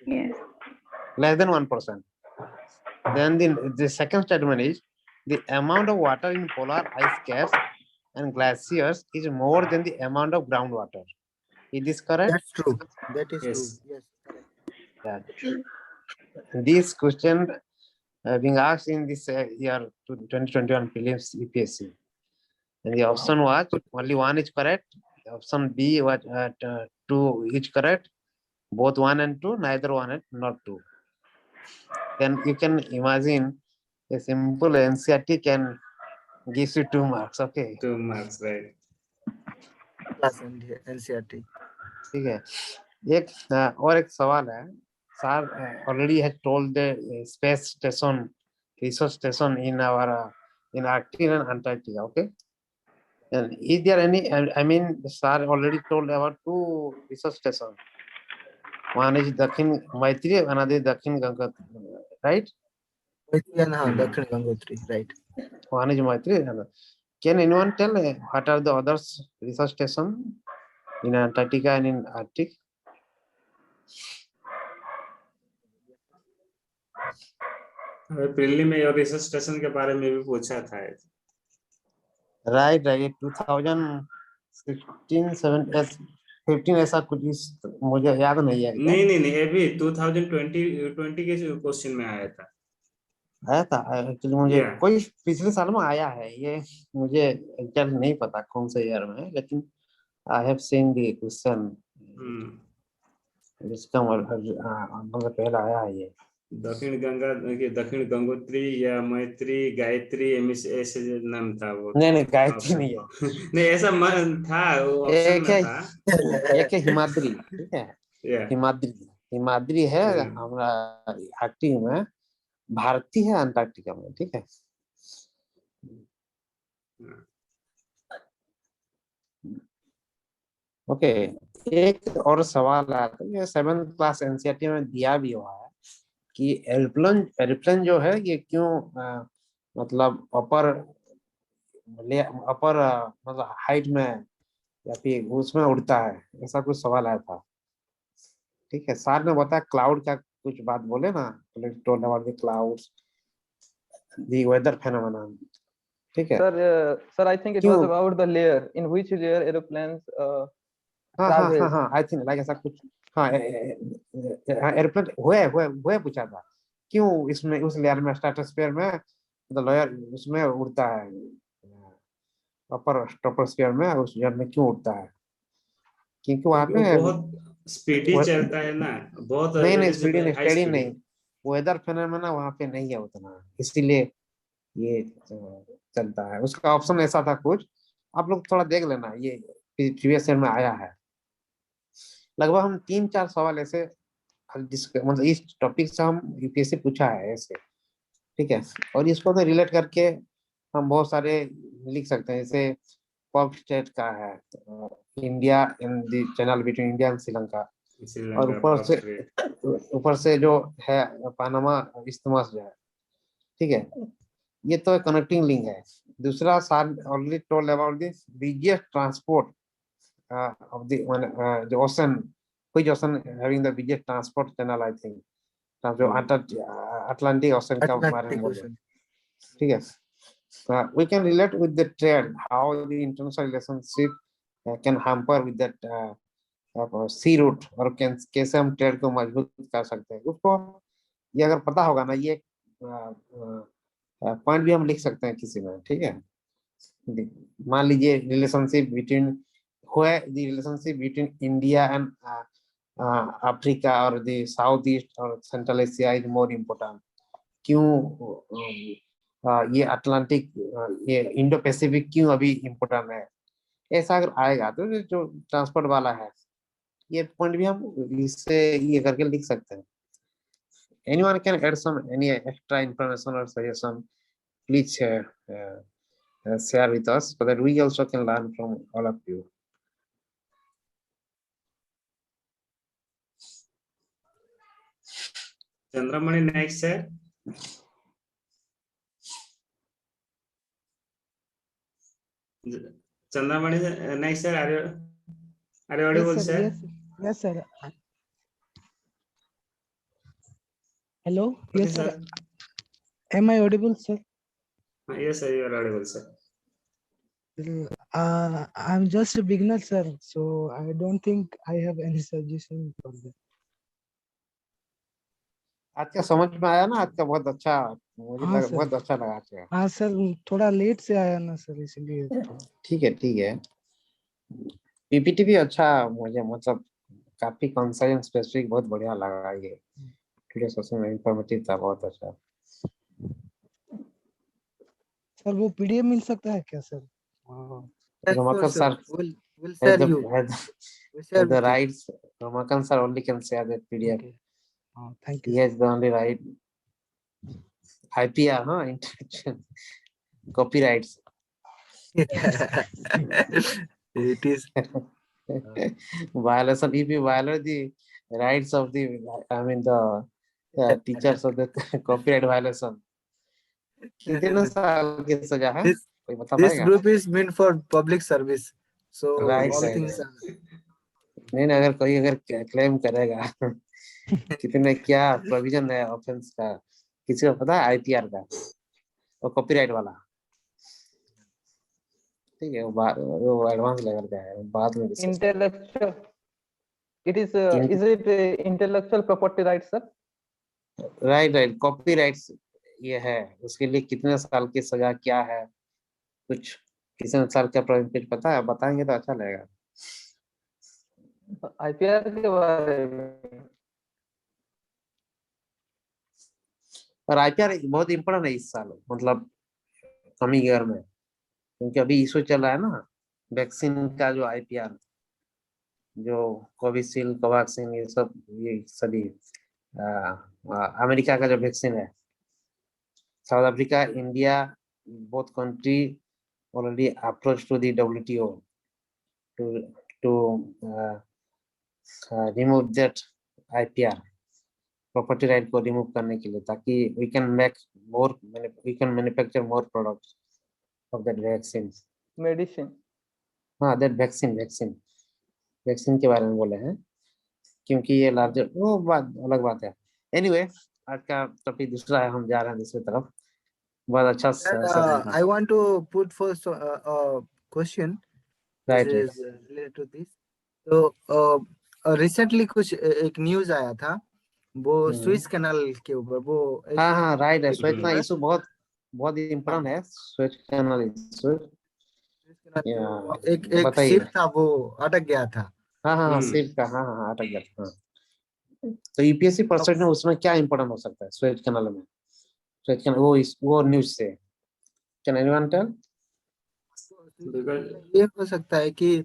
Yes. less than 1%. Then the second statement is the amount of water in polar ice caps and glaciers is more than the amount of groundwater. Is this correct? That's true that is Yes. True yes Yeah. This question being asked in this year 2021 prelims UPSC. And the option was only one is correct. Option B was two is correct. Both 1 and 2, neither 1 and not 2. Then you can imagine a simple NCRT can gives you 2 marks. Okay. 2 marks, right? Class NCERT ठीक है एक और एक सवाल है sir already has told the space station research station in our in Arctic and Antarctica okay And is there any? I mean, sir already told about 2 research stations. One is Dakhin Maitri, another Dakhin Gangotri, right? Dakhin Gangotri, right? One is Maitri. Can anyone tell what are the others research stations in Antarctica and in Arctic? Prelim में और research station के बारे में भी पूछा था। Right. 2016, 15 ऐसा कुछ मुझे याद नहीं है। नहीं अभी 2020 के क्वेश्चन में आया था। एक्चुअली मुझे कोई पिछले साल में आया है, ये मुझे एग्जैक्ट नहीं पता कौन से ईयर में, लेकिन I have seen the question जिसका मतलब पहला आया है ये। दक्षिण गंगोत्री या मैत्री गायत्री ऐसे नाम था वो। नहीं गायत्री नहीं है। नहीं ऐसा था वो ऑप्शन में था। एक है हिमाद्री, ठीक है, हिमाद्री है हमारा आर्कटिक में, भारती है अंटार्कटिका में, ठीक है। ओके, एक और सवाल आता है, ये 7th क्लास एनसीईआरटी में दिया भी हुआ है कि एरोप्लेन जो है ये क्यों मतलब अपर मतलब हाइट में या फिर उसमें उड़ता है, ऐसा कुछ सवाल आया था, ठीक है। सर ने बताया क्लाउड का कुछ बात बोले ना, told about the clouds, the weather phenomenon, ठीक है। Sir I think it was about the layer, in which layer aeroplanes हाँ आई थिंक लाइक ऐसा कुछ। हाँ एरोप्लेन हुए पूछा था क्यों इसमें उस लेयर में स्ट्रेटोस्फीयर में द लेयर उसमें उड़ता है, अपर ट्रोपोस्फीयर में उस लेयर में क्यों उड़ता है, क्योंकि वहां पे बहुत स्पीडी चलता है ना, बहुत नहीं स्पीडी नहीं, स्टेडी नहीं, वेदर फेनोमेना वहां पे नहीं है उतना, इसीलिए ये चलता है। उसका ऑप्शन ऐसा था कुछ, आप लोग थोड़ा देख लेना, ये प्रीवियस ईयर में आया है। लगभग हम 3-4 सवाल ऐसे मतलब इस टॉपिक से हम यूपीएससी पूछा है ऐसे, ठीक है। और इसको तो रिलेट करके हम बहुत सारे लिख सकते हैं, जैसे पॉप स्टेट का है, India in the channel between India and Sri Lanka, और ऊपर से जो है पानामा इस्थमस जो है, ठीक है, ये तो कनेक्टिंग लिंक है। दूसरा sir already told about this biggest transport of the ocean, which ocean having the biggest transport channel, I think Atlantic Ocean का बारे में बोले, ठीक है। We can relate with the trade, how the international relationship can hamper with that sea route, और कैसे हम trade को मजबूत कर सकते हैं, उसको ये अगर पता होगा ना, ये पॉइंट भी हम लिख सकते हैं किसी में, ठीक है। मान लीजिए relationship between where the relationship between India and Africa or the Southeast or Central Asia is more important, क्यों ये अटलांटिक ये इंडो पैसिफिक क्यों अभी इम्पोर्टेंट है, ऐसा अगर आएगा तो जो ट्रांसपोर्ट वाला है, ये पॉइंट भी हम इससे ये करके लिख सकते हैं। Anyone can add any extra information or suggestion, please share with us so that we also can learn from all of you. Chandramani next, sir. Chandramani next, sir. Are you audible, sir? Yes, sir. Hello. Okay, yes, sir. Am I audible, sir? Yes, sir. You are audible, sir. I'm just a beginner, sir. So I don't think I have any suggestion for that. आज का समझ में आया ना, आज का बहुत अच्छा, मुझे बहुत अच्छा लगा आज का। हाँ सर, थोड़ा लेट से आया ना सर, इसलिए। ठीक है। पीपीटी भी अच्छा, मुझे मतलब काफी कंसाइज स्पेसिफिक बहुत बढ़िया लगा, ये टुडे सेशन में इंफॉर्मेटिव था, बहुत अच्छा। सर वो पीडीएफ मिल सकता है क्या sir? Ramakant sir will share you. The rights, Ramakan sir only can share that PDF. Okay. Thank you. He has the only right. IPR, intellectual copyrights. It is violation. If you violate the rights of the, I mean the teachers of the copyright violation, कितने साल की सजा है? this कोई बता this पाएगा? group is meant for public service. So Right, all right, things right. are नहीं, अगर कोई अगर क्लेम करेगा कितने क्या प्रोविजन है ऑफेंस का, किसी को पता है आईपीआर का और कॉपीराइट वाला? ठीक है, वो एडवांस लेवल का है, बाद में discuss करेंगे। Intellectual. It is it intellectual property rights, sir? Right right, copyrights ये है, उसके लिए कितने साल की सजा क्या है, कुछ कितने साल का कुछ पता है? बताएंगे तो अच्छा लगेगा। IPR के बारे में और आईपीआर बहुत इम्पोर्टेंट है इस साल, मतलब कमिंग ईयर में, क्योंकि अभी इशू चल रहा है ना वैक्सीन का, जो आईपीआर, जो कोविशील्ड, कोवैक्सीन, ये सब, ये सभी अमेरिका का जो वैक्सीन है, south Africa, India, both country already approached to the WTO to remove that IPR, property right को remove करने के लिए, ताकि we can manufacture more products of that vaccines. medicine. हाँ, that वैक्सीन के बारे में बोले हैं, क्योंकि ये लार्जर, वो बात अलग बात है। Anyway, आज का टॉपिक दूसरा है, हम जा रहे हैं दूसरी तरफ। बहुत अच्छा सेशन था। I want to put first a question which Right, is related to this. तो recently कुछ एक न्यूज आया था, वो स्विस कैनाल के ऊपर, वो एक हाँ हाँ, राइट है, एक स्वेट का है, इशू बहुत इम्पोर्टेंट है, स्वेट कैनाल इशू। एक बताइए। शिप था, वो अटक गया था। हाँ हाँ, सिर्फ का, हाँ हाँ, अटक गया था। तो यूपीएससी परसेंट में उसमें क्या इम्पोर्टेंट हो सकता है स्वेट कैनाल में? स्वेट कैनाल वो न्यूज से कैन एनीवन टेल? ये हो सकता है कि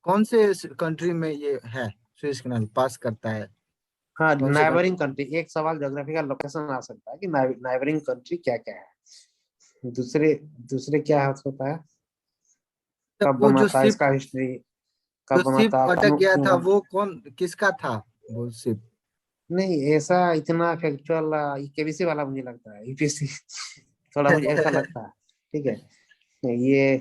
कौन से कंट्री में ये है, स्विस कैनाल पास करता है, हाँ, कौन से नाइबरिंग कंट्री। एक सवाल ज्योग्राफिकल लोकेशन आ सकता है कि नाइबरिंग कंट्री क्या क्या है। दूसरे क्या होता है, कब वो बना जो था, शिप इसका हिस्ट्री, जो कब बना शिप था, अटक गया था, वो किसका था वो शिप? नहीं ऐसा इतना फैक्चुअल केबीसी वाला मुझे लगता है, यूपीएससी थोड़ा मुझे ऐसा लगता है। ठीक है, ये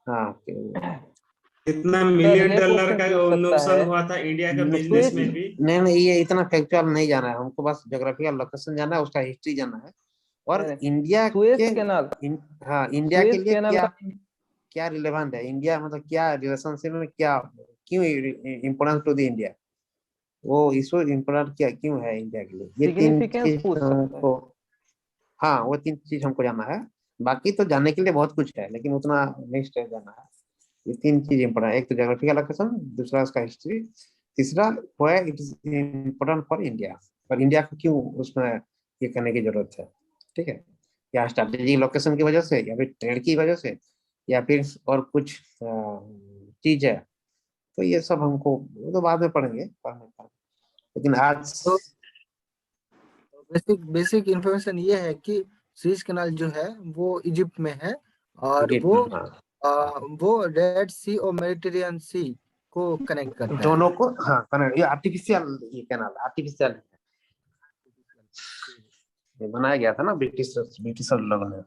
हाँ, कितना सर मिलियन ये डॉलर क्वेश्चन का पूछ सकता नुकसान है, हुआ था इंडिया का बिजनेस स्विस में भी। नहीं, ये इतना फैक्चुअल नहीं जाना है हमको, बस ज्योग्राफिकल लोकेशन जाना है, उसका हिस्ट्री जाना है, और इंडिया स्विस के कैनाल, हाँ, इंडिया के स्विस लिए कैनाल का क्या रिलेवेंट है, इंडिया मतलब क्या रिलेशनशिप में, क्या क्यों इम्पोर्टेंट टू द इंडिया, वो इशू इम्पोर्टेंट क्या क्यों है इंडिया के लिए, ये तीन सिग्निफिकेंस चीज पूछ सकता है। हमको, हाँ वो तीन चीज हमको जानना है। बाकी तो जानने के लिए बहुत कुछ है, लेकिन उतना नहीं स्ट्रेस जाना है। ये तीन चीज इम्पोर्टेंट है, एक तो ज्योग्राफिकल लोकेशन, दूसरा उसका हिस्ट्री, तीसरा why it is important for India, और इंडिया को क्यों उसमें ये करने की जरूरत है। ठीक है, या स्ट्रेटेजिक लोकेशन की वजह से, या फिर ट्रेड की वजह से, या फिर और कुछ चीज है। तो ये सब हमको वो तो बाद में पढ़ेंगे, लेकिन आज तो बेसिक इंफॉर्मेशन ये है कि स्विस कैनाल जो है वो इजिप्ट में है, और वो रेड सी और मेडिटेरियन सी को कनेक्ट करता है। दोनों को, हाँ कनेक्ट, ये आर्टिफिशियल, ये कैनाल आर्टिफिशियल ये बनाया गया था ना ब्रिटिश लोगों ने।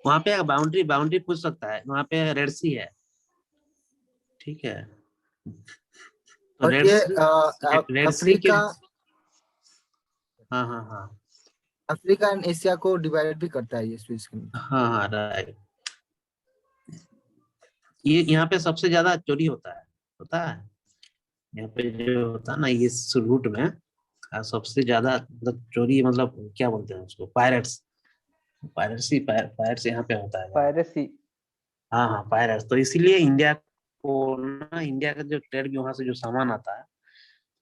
वहां पे बाउंड्री पूछ सकता है, वहां पे रेड सी है। ठीक है, तो और रेड ये सी के, अफ्रीका हाँ अफ्रीका एंड एशिया को डिवाइड भी करता है ये स्विस कैनाल। हाँ, राइट। ये यहाँ पे सबसे ज्यादा चोरी होता है यहाँ पे जो होता है ना, ये रूट में सबसे ज्यादा मतलब चोरी, मतलब क्या बोलते हैं उसको, पायरेट्स यहाँ पे होता है। पायरेसी। हाँ, पायरेट्स। तो इसीलिए इंडिया को ना, इंडिया का जो ट्रेड भी वहां से जो सामान आता है,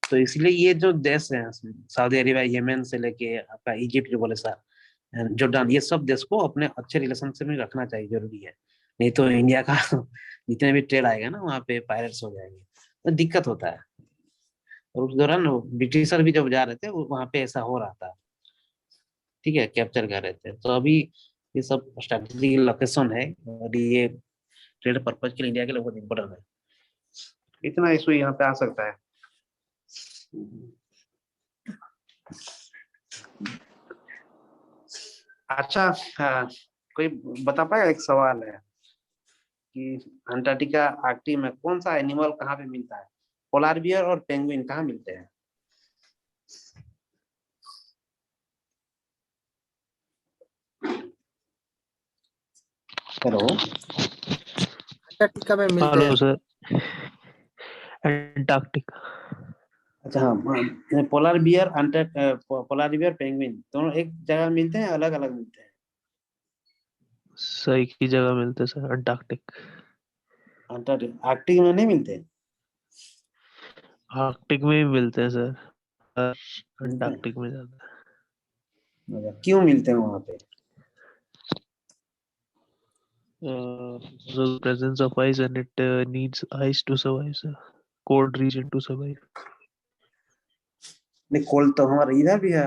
तो इसलिए ये जो देश है, सऊदी अरेबिया, यमन से लेके आपका इजिप्ट जो बोले सर, जोर्डान, ये सब देश को अपने अच्छे रिलेशनशिप में रखना चाहिए, जरूरी है। नहीं तो इंडिया का जितने भी ट्रेड आएगा ना, वहाँ पे पायरेट्स हो जाएंगे, तो दिक्कत होता है। और उस दौरान ब्रिटिशर भी जब जा रहे थे, वहाँ पे ऐसा हो रहा था। ठीक है, कैप्चर कर रहे थे। तो अभी ये सब स्ट्रेटेजिक लोकेशन है और ये ट्रेड पर्पज के लिए इंडिया के लिए बहुत इम्पोर्टेंट है। इतना इशू यहाँ पे आ सकता है। अच्छा, हाँ, कोई बता पाएगा? एक सवाल है कि अंटार्कटिका आर्कटिक में कौन सा एनिमल कहाँ पे मिलता है? पोलार बियर और पेंगुइन कहाँ मिलते हैं? हेलो, अंटार्कटिका में मिलते हेलो हैं। Sir, Antarctica. अच्छा हाँ, polar bear polar bear penguin दोनों एक जगह मिलते हैं, अलग अलग मिलते हैं? सही की जगह मिलते सर, अंटार्कटिक। अंटार्कटिक आर्कटिक में नहीं मिलते? आर्कटिक में ही मिलते हैं सर, मिलते हैं? अंटार्कटिक में ज्यादा। अच्छा, क्यों मिलते हैं वहाँ पे? So the presence of ice and it needs ice to survive sir, cold region to survive. नहीं, कोल तो हमारा इधर भी है।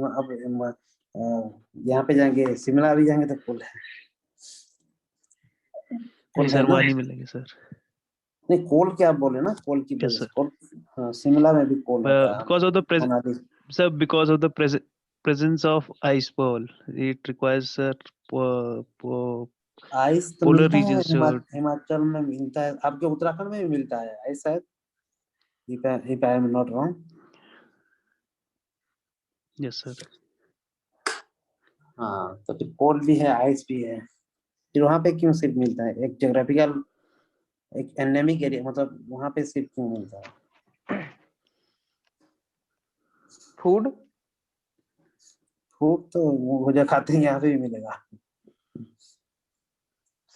अब यहाँ पे जाएंगे, शिमला भी जाएंगे तो कोल है। नहीं कोल है सर, ना? वहाँ नहीं मिलेंगे सर। नहीं, कोल क्या बोले ना, कोल की Yes वजह से sir, कोल। हाँ, शिमला में भी कोल होता है। because of the Manali sir, because of the presence of ice ball, it requires sir ice तो polar मिलता है, regions to हिमाचल में मिलता है, आपके उत्तराखंड में भी मिलता है आइस शायद, if I am not wrong। yes sir। हाँ, तो फिर कोल भी है, आइस भी है। फिर वहाँ पे क्यों सिर्फ मिलता है? एक जोग्राफिकल, एक एंडेमिक एरिया, मतलब वहाँ पे सिर्फ क्यों मिलता है? फूड। फूड तो वो जो खाते हैं यहाँ पे भी मिलेगा।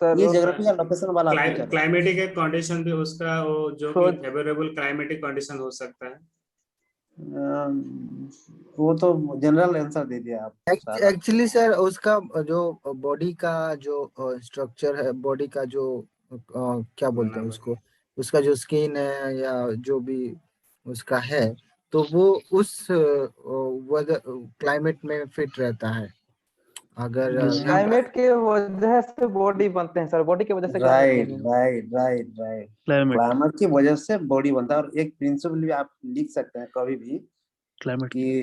सर ये वो जोग्राफिकल लोकेशन वाला फीचर है। क्लाइमेटिक कंडीशन भी उसका वो जो कि फ्रोज फेवरेबल क्लाइमेटिक कंडीशन हो सकता है। वो तो जनरल आंसर दे दिया आप सारा। एक्चुअली सर उसका जो बॉडी का जो स्ट्रक्चर है, बॉडी का जो क्या बोलते हैं बनावट। उसको, उसका जो स्किन है या जो भी उसका है, तो वो उस क्लाइमेट में फिट रहता है। अगर yes sir। यहाँ पर क्लाइमेट के वजह से बॉडी बनते हैं सर, बॉडी की वजह से क्लाइमेट राइट नहीं है। Right right right, climate climate की वजह से बॉडी बनता है। और एक प्रिंसिपल भी आप लिख सकते हैं कभी भी climate कि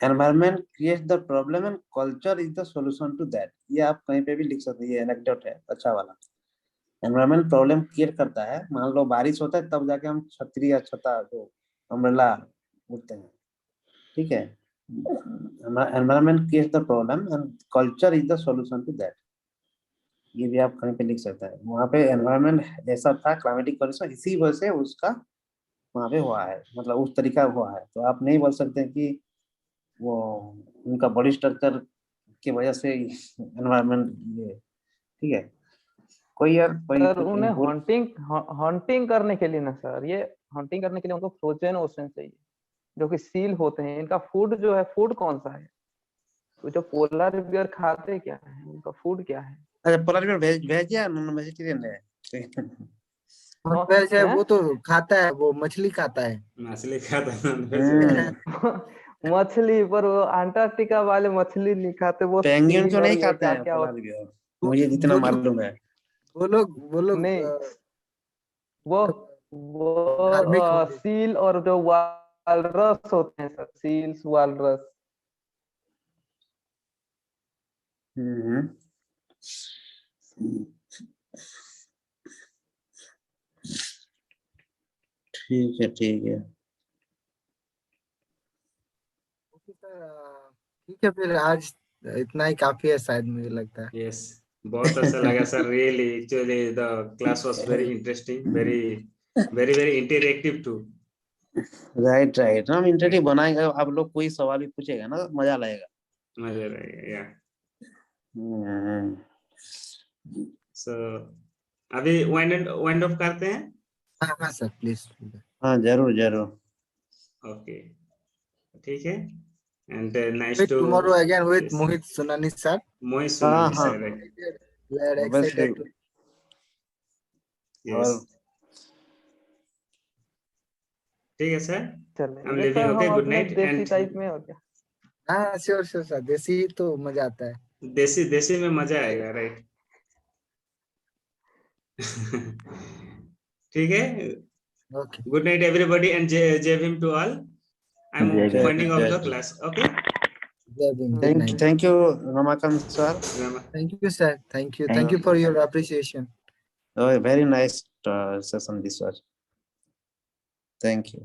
environment create the problem and culture is the solution to that. ये आप कहीं पे भी लिख सकते हैं, ये एनेक्डोट है अच्छा वाला। एनवायरनमेंट प्रॉब्लम क्रिएट करता है, मान लो बारिश होता है तब जाके हम छतरी या छता जो अम्ब्रेला उठते हैं, ठीक है? Environment create the problem and culture is the solution to that. ये भी आप कहीं पे लिख सकते हैं। वहाँ पे एनवायरनमेंट ऐसा था, क्लाइमेटिक कंडीशन, इसी वजह से उसका वहाँ पे हुआ है, मतलब उस तरीका हुआ है। तो आप नहीं बोल सकते कि वो उनका बॉडी स्ट्रक्चर की वजह से एनवायरनमेंट ये, ठीक है? कोई यार कोई सर उन्हें बोल। हंटिंग करने के लिए ना सर, ये हंटिंग करने के लिए उनको फ्रोजन ओशन चाहिए जो कि सील होते हैं। इनका फूड जो है, फूड कौन सा है? तो जो पोलर बियर खाते क्या है, उनका फूड क्या है? अच्छा, पोलर बियर वेज वेज या नॉन वेजिटेरियन है? नौ वैसे हैं? वो तो खाता है, वो मछली खाता है। मछली खाता है। मछली, पर वो अंटार्कटिका वाले मछली नहीं खाते, वो पेंगुइन सील क्यों और नहीं ये खाते क्या हैं क्या पोलर बियर? मुझे जितना जो लोग मालूम है। नहीं, वो धार्मिक वो होंगे। सील और जो वालरस होते हैं सर, सील्स वालरस। हम्म, ठीक है ठीक है। ओके सर, ठीक है फिर आज इतना ही काफी है शायद, मुझे लगता है। यस, बहुत अच्छा लगा sir, really actually the class was very interesting, very very very interactive too. Right right, हम इंटरेक्टिव बनाएंगे। आप लोग कोई सवाल भी पूछेगा ना, मजा लगेगा। मजा आएगा या। हम्म, सो अभी वाइंड अप करते हैं। हाँ हाँ सर प्लीज। हाँ जरूर जरूर। ओके, ठीक है। And nice Meet to tomorrow again with yes Mohit Sunani sir. Mohit हाँ सुनानी हाँ, sir. We are obviously. excited to. Yes, और ठीक है सर, चलेंगे I'm सर leaving. हम Okay, good अपने night देसी and टाइप में, और क्या। हाँ श्योर श्योर सर, देसी तो मजा आता है। देसी देसी में मजा आएगा, राइट। ठीक है। Okay good night everybody and Jai Bhim to all. I am Jai Bhim. Winding off the class. Okay, Jai Bhim, good night. Thank you, Ramakant sir. Thank you sir, thank you Thank for your appreciation. Oh, very nice session this was. Thank you.